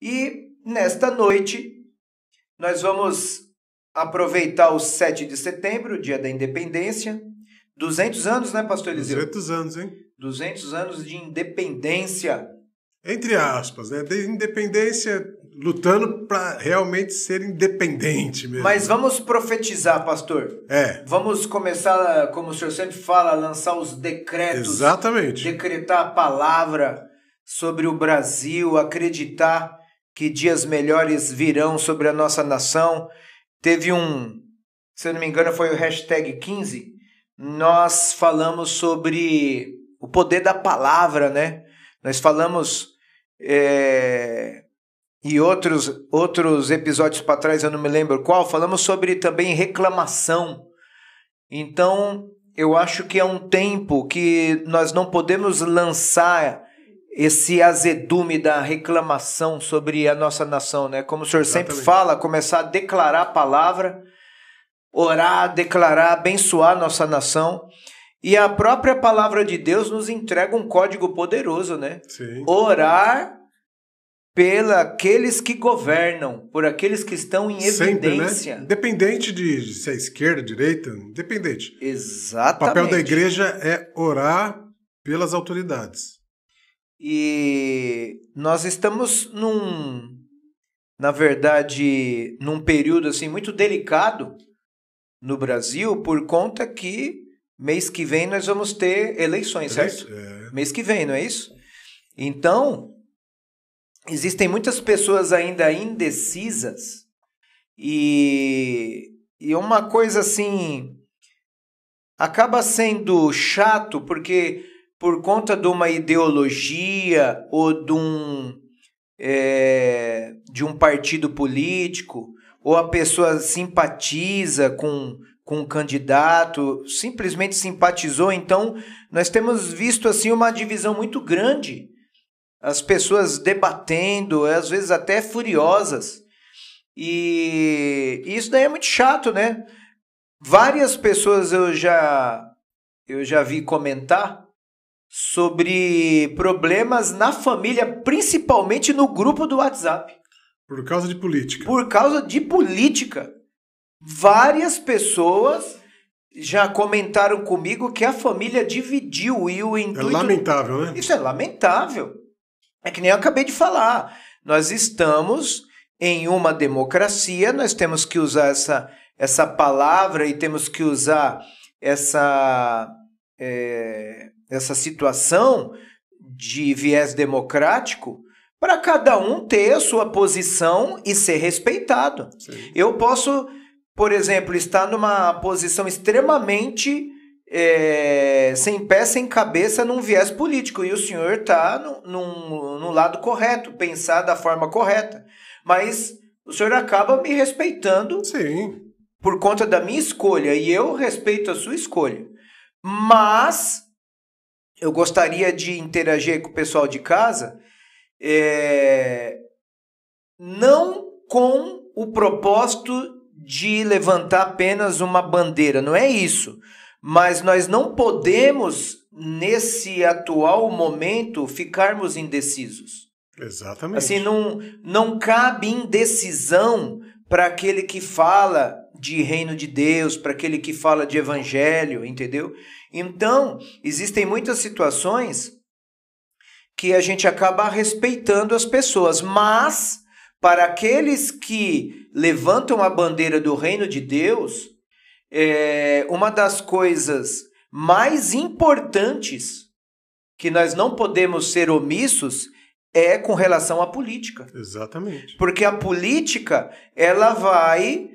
E nesta noite nós vamos aproveitar o 7 de setembro, dia da independência. 200 anos, né, pastor Eliseu? 200 anos, hein? 200 anos de independência. Entre aspas, né? De independência, lutando para realmente ser independente mesmo. Mas vamos profetizar, pastor. Vamos começar, como o senhor sempre fala, a lançar os decretos. Exatamente. Decretar a palavra sobre o Brasil, acreditar que dias melhores virão sobre a nossa nação. Teve se eu não me engano, foi o hashtag 15. Nós falamos sobre o poder da palavra, né? Nós falamos, e outros episódios para trás, eu não me lembro qual, falamos sobre também reclamação. Então, eu acho que é um tempo que nós não podemos lançar esse azedume da reclamação sobre a nossa nação, né? Como o senhor sempre fala, começar a declarar a palavra, orar, declarar, abençoar a nossa nação. E a própria palavra de Deus nos entrega um código poderoso, né? Sim. Orar aqueles que governam, por aqueles que estão em evidência. Sempre, né? Independente de se é esquerda, direita, independente. Exatamente. O papel da igreja é orar pelas autoridades. E nós estamos na verdade, num período assim muito delicado no Brasil, por conta que mês que vem nós vamos ter eleições, certo? Mês que vem, não é isso? Então, existem muitas pessoas ainda indecisas e uma coisa assim acaba sendo chato, porque por conta de uma ideologia ou de um partido político, ou a pessoa simpatiza com um candidato, simplesmente simpatizou. Então, nós temos visto assim uma divisão muito grande, as pessoas debatendo, às vezes até furiosas, e isso daí é muito chato, né? Várias pessoas eu já vi comentar sobre problemas na família, principalmente no grupo do WhatsApp. Por causa de política. Por causa de política. Várias pessoas já comentaram comigo que a família dividiu e o intuito... É lamentável, né? Isso é lamentável. É que nem eu acabei de falar. Nós estamos em uma democracia, nós temos que usar essa palavra e temos que usar essa situação de viés democrático para cada um ter a sua posição e ser respeitado. Sim. Eu posso, por exemplo, estar numa posição extremamente sem pé, sem cabeça, num viés político, e o senhor está no lado correto, pensar da forma correta. Mas o senhor acaba me respeitando. Sim. Por conta da minha escolha, e eu respeito a sua escolha. Mas eu gostaria de interagir com o pessoal de casa, não com o propósito de levantar apenas uma bandeira, não é isso. Mas nós não podemos, nesse atual momento, ficarmos indecisos. Exatamente. Assim, não cabe indecisão para aquele que fala de reino de Deus, para aquele que fala de evangelho, entendeu? Então, existem muitas situações que a gente acaba respeitando as pessoas, mas para aqueles que levantam a bandeira do reino de Deus, uma das coisas mais importantes que nós não podemos ser omissos é com relação à política. Exatamente. Porque a política, ela vai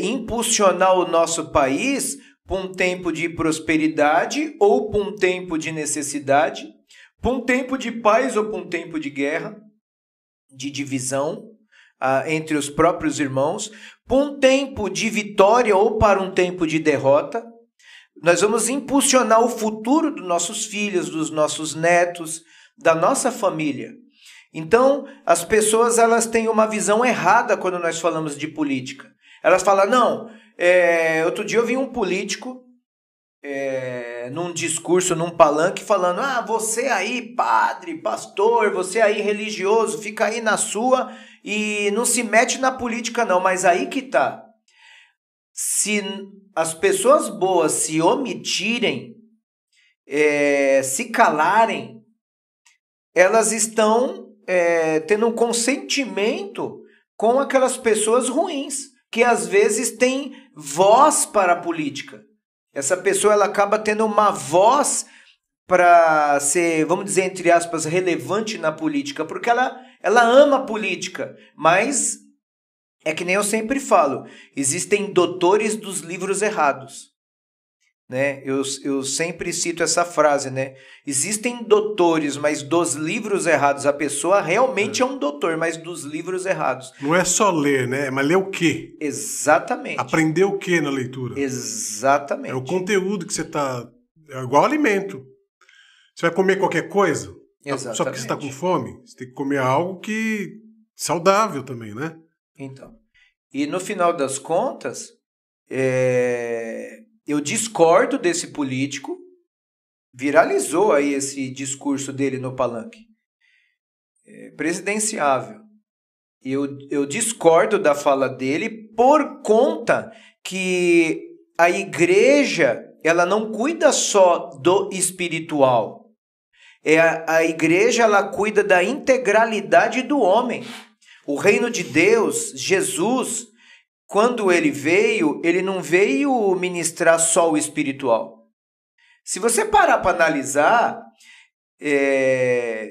impulsionar o nosso país para um tempo de prosperidade ou para um tempo de necessidade, para um tempo de paz ou para um tempo de guerra, de divisão entre os próprios irmãos, para um tempo de vitória ou para um tempo de derrota. Nós vamos impulsionar o futuro dos nossos filhos, dos nossos netos, da nossa família. Então, as pessoas elas têm uma visão errada quando nós falamos de política. Elas falam, não, outro dia eu vi um político num discurso, num palanque, falando: ah, você aí, padre, pastor, você aí religioso, fica aí na sua e não se mete na política não. Mas aí que tá. Se as pessoas boas se omitirem, se calarem, elas estão tendo um consentimento com aquelas pessoas ruins, que às vezes têm voz para a política. Essa pessoa ela acaba tendo uma voz para ser, vamos dizer, entre aspas, relevante na política, porque ela ama a política, mas é que nem eu sempre falo, existem doutores dos livros errados. Né? Eu sempre cito essa frase, né? Existem doutores, mas dos livros errados. A pessoa realmente é um doutor, mas dos livros errados. Não é só ler, né? Mas ler o quê? Exatamente. Aprender o quê na leitura? Exatamente. É o conteúdo que você está... É igual alimento. Você vai comer qualquer coisa? Exatamente. Só porque você está com fome? Você tem que comer algo que... saudável também, né? Então. E no final das contas... eu discordo desse político, viralizou aí esse discurso dele no palanque, presidenciável. Eu discordo da fala dele por conta que a igreja ela não cuida só do espiritual. A igreja ela cuida da integralidade do homem. O reino de Deus, Jesus... Quando ele veio, ele não veio ministrar só o espiritual. Se você parar para analisar,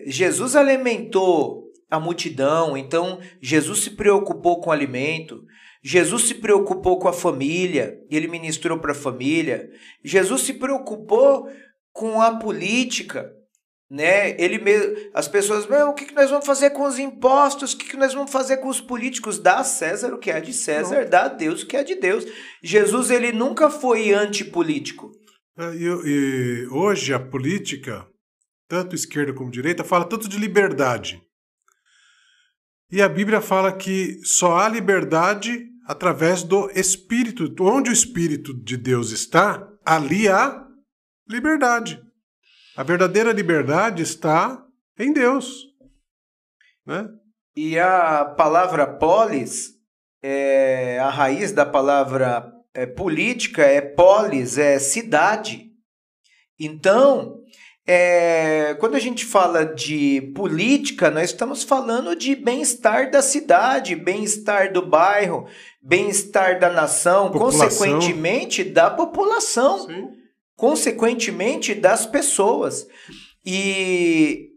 Jesus alimentou a multidão, então Jesus se preocupou com o alimento, Jesus se preocupou com a família, ele ministrou para a família, Jesus se preocupou com a política. Né? Ele mesmo, as pessoas, o que nós vamos fazer com os impostos? O que nós vamos fazer com os políticos? Dá a César o que é de César, não. Dá a Deus o que é de Deus. Jesus ele nunca foi antipolítico. E hoje a política, tanto esquerda como direita, fala tanto de liberdade. E a Bíblia fala que só há liberdade através do Espírito. Onde o Espírito de Deus está, ali há liberdade. A verdadeira liberdade está em Deus. Né? E a palavra polis, a raiz da palavra política é polis, é cidade. Então, quando a gente fala de política, nós estamos falando de bem-estar da cidade, bem-estar do bairro, bem-estar da nação, consequentemente da população. Sim. Consequentemente das pessoas. E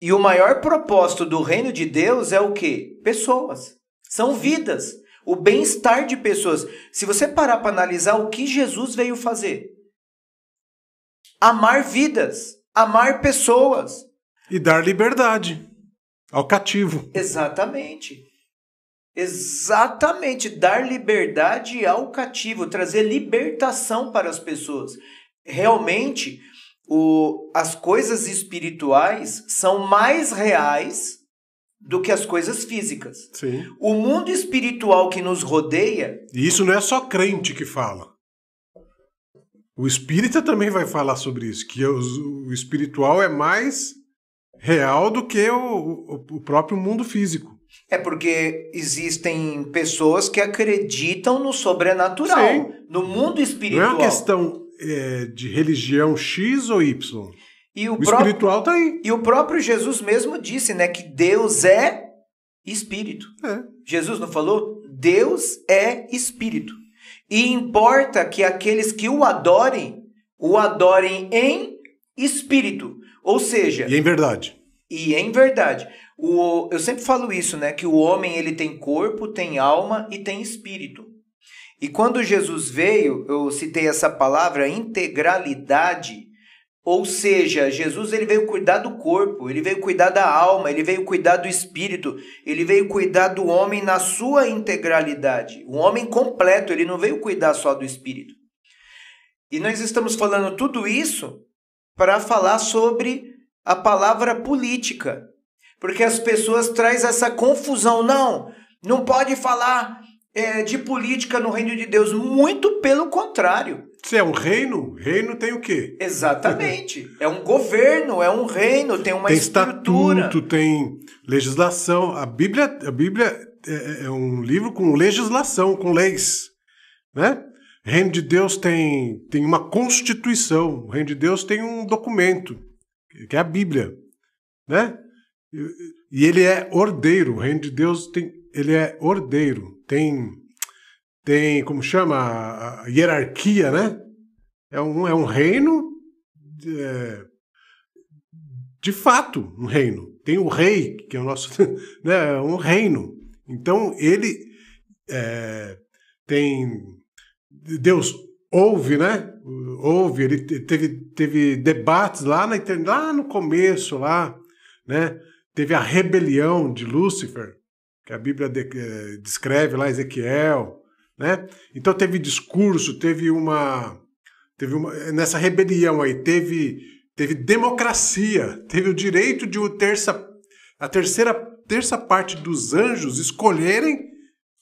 o maior propósito do reino de Deus é o quê? Pessoas. São vidas. O bem-estar de pessoas. Se você parar para analisar o que Jesus veio fazer. Amar vidas. Amar pessoas. E dar liberdade ao cativo. Exatamente. Exatamente. Dar liberdade ao cativo. Trazer libertação para as pessoas. Realmente, as coisas espirituais são mais reais do que as coisas físicas. Sim. O mundo espiritual que nos rodeia... E isso não é só crente que fala. O espírita também vai falar sobre isso, que o espiritual é mais real do que o próprio mundo físico. É porque existem pessoas que acreditam no sobrenatural, sim, no mundo espiritual. Não é uma questão de religião X ou Y. O espiritual está aí. E o próprio Jesus mesmo disse, né, que Deus é espírito. Jesus não falou? Deus é espírito. E importa que aqueles que o adorem em espírito. Ou seja... E em verdade. E em verdade. Eu sempre falo isso, né, que o homem ele tem corpo, tem alma e tem espírito. E quando Jesus veio, eu citei essa palavra, integralidade, ou seja, Jesus ele veio cuidar do corpo, ele veio cuidar da alma, ele veio cuidar do espírito, ele veio cuidar do homem na sua integralidade. O homem completo, ele não veio cuidar só do espírito. E nós estamos falando tudo isso para falar sobre a palavra política, porque as pessoas trazem essa confusão. Não pode falar... de política no reino de Deus, muito pelo contrário. Se é um reino, reino tem o quê? Exatamente. É um governo, é um reino, tem uma estrutura. Estatuto, tem legislação. A Bíblia é um livro com legislação, com leis, né? O reino de Deus tem uma constituição. O reino de Deus tem um documento, que é a Bíblia, né? E ele é ordeiro. O reino de Deus ele é ordeiro. Tem como chama? A hierarquia, né? É um reino de fato, um reino. Tem o rei, que é o nosso, né? Um reino. Então, ele Deus ouve, né? Ouve, ele teve debates lá na eternidade, lá no começo, lá, né? Teve a rebelião de Lúcifer, que a Bíblia descreve lá, Ezequiel, né? Então teve discurso, teve uma nessa rebelião aí, teve democracia, teve o direito de a terça parte dos anjos escolherem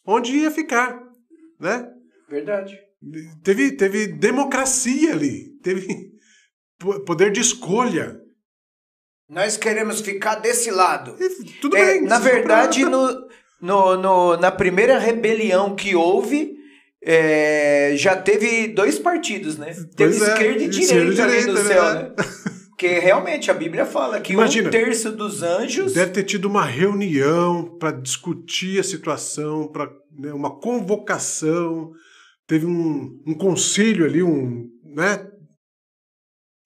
onde ia ficar, né? Verdade. Teve democracia ali, teve poder de escolha. Nós queremos ficar desse lado. Tudo bem. Na verdade, na primeira rebelião que houve, já teve 2 partidos, né? Teve esquerda e direita ali no céu, né? Porque realmente a Bíblia fala que Imagina, 1/3 dos anjos... Deve ter tido uma reunião para discutir a situação, para uma convocação, teve um concílio ali, né?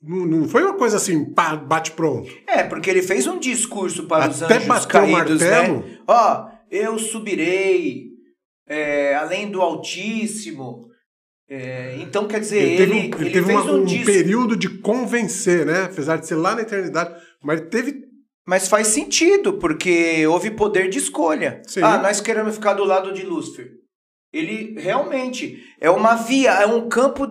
Não foi uma coisa assim, pá, bate pronto. Porque ele fez um discurso para os Até anjos caídos, né? Eu subirei além do Altíssimo. Então, quer dizer, ele teve fez um período de convencer, né? Apesar de ser lá na eternidade, mas teve... Mas faz sentido, porque houve poder de escolha. Sim. Nós queremos ficar do lado de Lúcifer. Ele realmente é um campo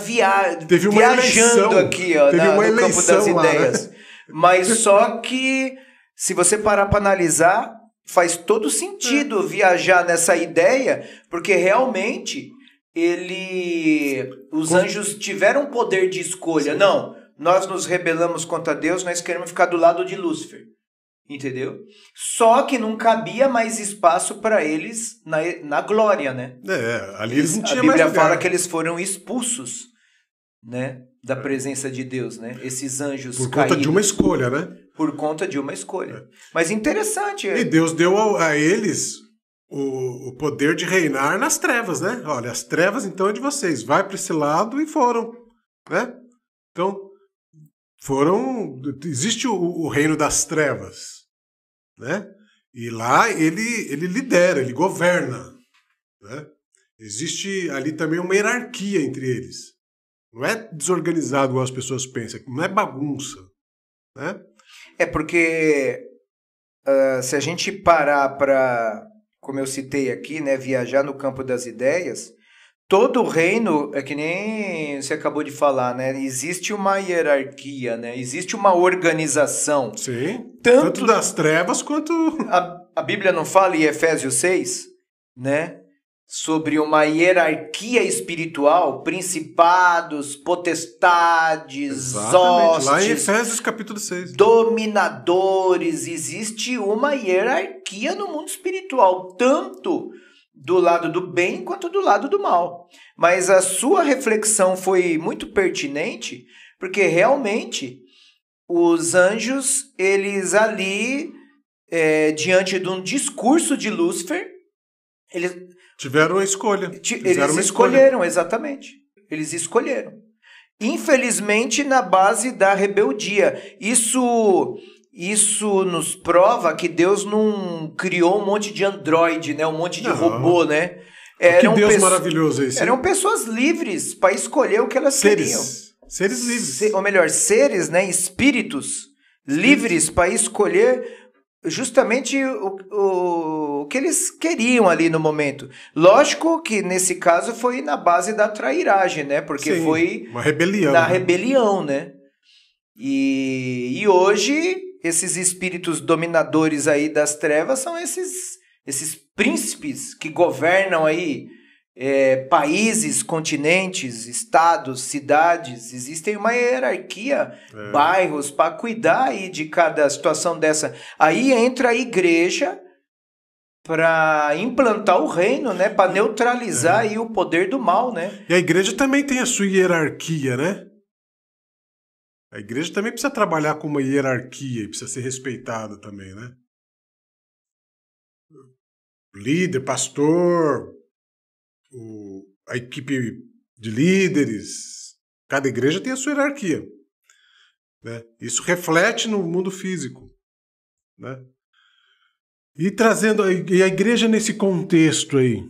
viajando eleição, aqui, ó, no campo das ideias. Né? Mas só que, se você parar para analisar, faz todo sentido viajar nessa ideia, porque realmente os anjos tiveram poder de escolha. Sim. Não, nós nos rebelamos contra Deus, nós queremos ficar do lado de Lúcifer. Entendeu? Só que não cabia mais espaço para eles na glória, né? Ali eles não tinham mais lugar. A Bíblia fala que eles foram expulsos, né, da presença de Deus, né? Esses anjos por caídos. Conta de uma escolha, né? Por conta de uma escolha. Mas interessante. E Deus deu a eles o poder de reinar nas trevas, né? Olha, as trevas então é de vocês. Vai para esse lado e foram, né? Então, existe o reino das trevas, né? E lá ele lidera, ele governa, né? Existe ali também uma hierarquia entre eles. Não é desorganizado igual as pessoas pensam, não é bagunça, né? Porque se a gente parar para, como eu citei aqui, né, viajar no campo das ideias, todo reino, é que nem você acabou de falar, né? Existe uma hierarquia, né? Existe uma organização. Sim, tanto das trevas quanto... A Bíblia não fala em Efésios 6, né? Sobre uma hierarquia espiritual, principados, potestades, exatamente, hostes... lá em Efésios capítulo 6. Dominadores. Existe uma hierarquia no mundo espiritual, tanto do lado do bem quanto do lado do mal. Mas a sua reflexão foi muito pertinente, porque realmente os anjos, eles ali, diante de um discurso de Lúcifer, eles tiveram a escolha. Eles escolheram, exatamente. Eles escolheram. Infelizmente, na base da rebeldia. Isso nos prova que Deus não criou um monte de androide, né? Um monte de robô, né? Que Deus maravilhoso é esse. Eram pessoas livres para escolher o que elas queriam. Seres livres. Ou melhor, seres, né? Espíritos livres para escolher justamente o que eles queriam ali no momento. Lógico que nesse caso foi na base da trairagem, né? Porque foi uma rebelião. Na rebelião, né? E hoje esses espíritos dominadores aí das trevas são esses príncipes que governam aí países, continentes, estados, cidades, existem uma hierarquia, bairros, para cuidar aí de cada situação dessa. Aí entra a igreja para implantar o reino, né? Para neutralizar aí o poder do mal, né? E a igreja também tem a sua hierarquia, né? A igreja também precisa trabalhar com uma hierarquia e precisa ser respeitada também, né? Líder, pastor, a equipe de líderes, cada igreja tem a sua hierarquia, né? Isso reflete no mundo físico, né? E trazendo a igreja nesse contexto aí,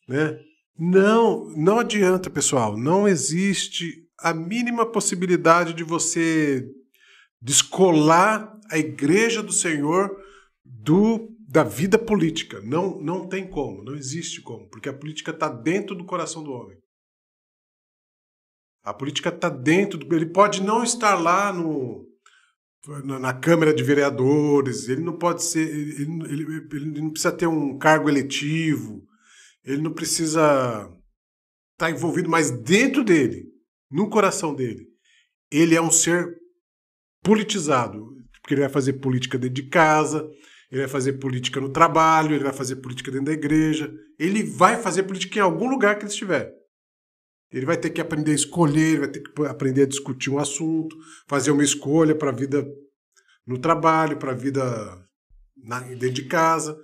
né? Não adianta, pessoal, não existe a mínima possibilidade de você descolar a igreja do Senhor da vida política. Não tem como, não existe como, porque a política está dentro do coração do homem. A política está dentro, ele pode não estar lá na Câmara de Vereadores, ele não pode ser, ele não precisa ter um cargo eletivo, ele não precisa estar envolvido, mas dentro dele, no coração dele, ele é um ser politizado, porque ele vai fazer política dentro de casa, ele vai fazer política no trabalho, ele vai fazer política dentro da igreja, ele vai fazer política em algum lugar que ele estiver. Ele vai ter que aprender a escolher, ele vai ter que aprender a discutir um assunto, fazer uma escolha para a vida no trabalho, para a vida dentro de casa.